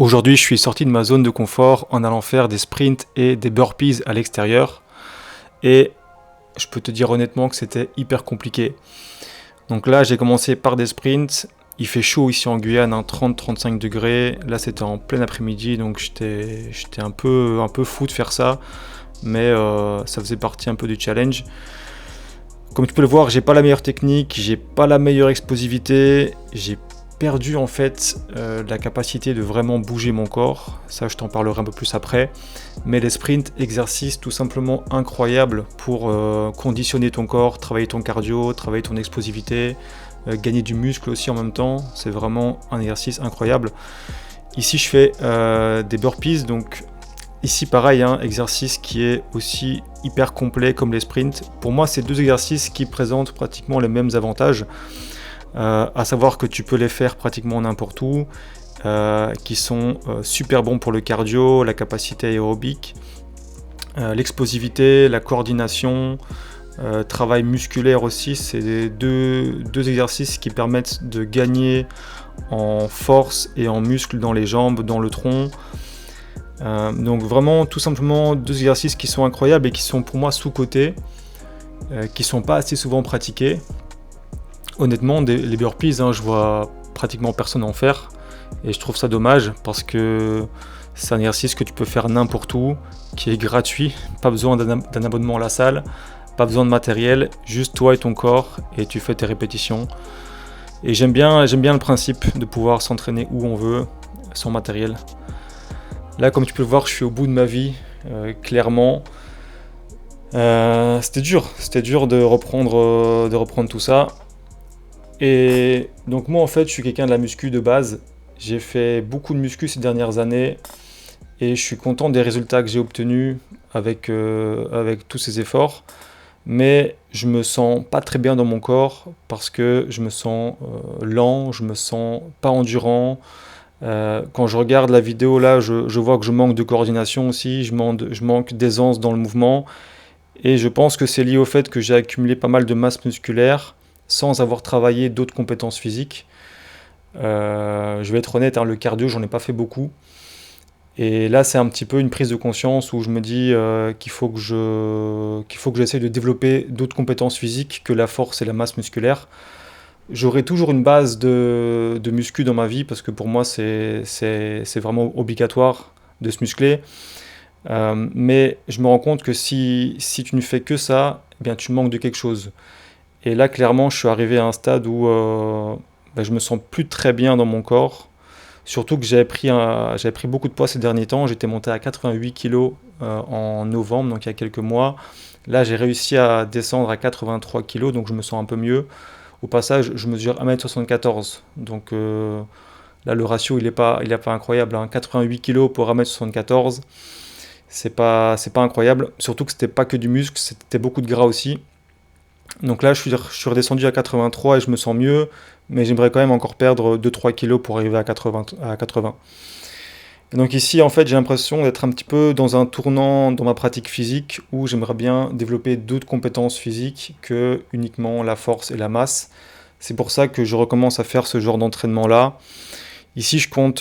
Aujourd'hui, je suis sorti de ma zone de confort en allant faire des sprints et des burpees à l'extérieur. Et je peux te dire honnêtement que c'était hyper compliqué. Donc là, j'ai commencé par des sprints. Il fait chaud ici en Guyane, 30-35 degrés. Là, c'était en plein après-midi, donc j'étais un peu fou de faire ça. Mais ça faisait partie un peu du challenge. Comme tu peux le voir, j'ai pas la meilleure technique, j'ai pas la meilleure explosivité, j'ai perdu en fait la capacité de vraiment bouger mon corps. Ça, je t'en parlerai un peu plus après. Mais les sprints, exercices tout simplement incroyables pour conditionner ton corps, travailler ton cardio, travailler ton explosivité, gagner du muscle aussi en même temps. C'est vraiment un exercice incroyable. Ici, je fais des burpees, donc ici pareil, exercice qui est aussi hyper complet comme les sprints. Pour moi, c'est deux exercices qui présentent pratiquement les mêmes avantages. À savoir que tu peux les faire pratiquement n'importe où, qui sont super bons pour le cardio, la capacité aérobique, l'explosivité, la coordination, travail musculaire aussi. C'est deux exercices qui permettent de gagner en force et en muscle dans les jambes, dans le tronc. Donc vraiment tout simplement deux exercices qui sont incroyables et qui sont pour moi sous-cotés, qui sont pas assez souvent pratiqués. Honnêtement, les burpees, je vois pratiquement personne en faire et je trouve ça dommage parce que c'est un exercice que tu peux faire n'importe où, qui est gratuit, pas besoin d'un abonnement à la salle, pas besoin de matériel, juste toi et ton corps et tu fais tes répétitions. Et j'aime bien le principe de pouvoir s'entraîner où on veut, sans matériel. Là, comme tu peux le voir, je suis au bout de ma vie, clairement. C'était dur de reprendre tout ça. Et donc moi en fait je suis quelqu'un de la muscu de base, j'ai fait beaucoup de muscu ces dernières années et je suis content des résultats que j'ai obtenus avec tous ces efforts, mais je me sens pas très bien dans mon corps parce que je me sens lent, je me sens pas endurant. Quand je regarde la vidéo là, je vois que je manque de coordination aussi, je manque d'aisance dans le mouvement et je pense que c'est lié au fait que j'ai accumulé pas mal de masse musculaire sans avoir travaillé d'autres compétences physiques. Je vais être honnête, le cardio, j'en ai pas fait beaucoup. Et là, c'est un petit peu une prise de conscience où je me dis qu'il faut que j'essaye de développer d'autres compétences physiques que la force et la masse musculaire. J'aurai toujours une base de muscu dans ma vie parce que pour moi, c'est vraiment obligatoire de se muscler. Mais je me rends compte que si tu ne fais que ça, eh bien, tu manques de quelque chose. Et là, clairement, je suis arrivé à un stade où je me sens plus très bien dans mon corps. Surtout que j'avais pris beaucoup de poids ces derniers temps. J'étais monté à 88 kg en novembre, donc il y a quelques mois. Là, j'ai réussi à descendre à 83 kg, donc je me sens un peu mieux. Au passage, je mesure 1m74. Donc là, le ratio, il est pas incroyable. 88 kg pour 1m74, c'est pas incroyable. Surtout que c'était pas que du muscle, c'était beaucoup de gras aussi. Donc là, je suis redescendu à 83 et je me sens mieux, mais j'aimerais quand même encore perdre 2-3 kilos pour arriver à 80. Et donc ici, en fait, j'ai l'impression d'être un petit peu dans un tournant dans ma pratique physique où j'aimerais bien développer d'autres compétences physiques que uniquement la force et la masse. C'est pour ça que je recommence à faire ce genre d'entraînement-là. Ici, je compte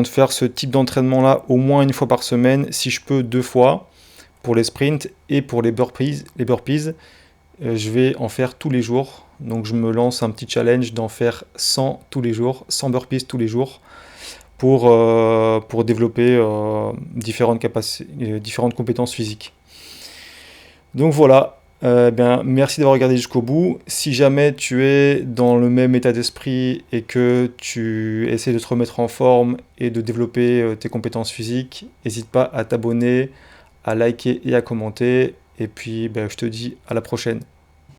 faire ce type d'entraînement-là au moins une fois par semaine, si je peux 2 fois, pour les sprints et pour les burpees. Je vais en faire tous les jours. Donc je me lance un petit challenge d'en faire 100 tous les jours, 100 burpees tous les jours pour développer différentes compétences physiques. Donc voilà, merci d'avoir regardé jusqu'au bout. Si jamais tu es dans le même état d'esprit et que tu essaies de te remettre en forme et de développer tes compétences physiques, n'hésite pas à t'abonner, à liker et à commenter. Et puis je te dis à la prochaine.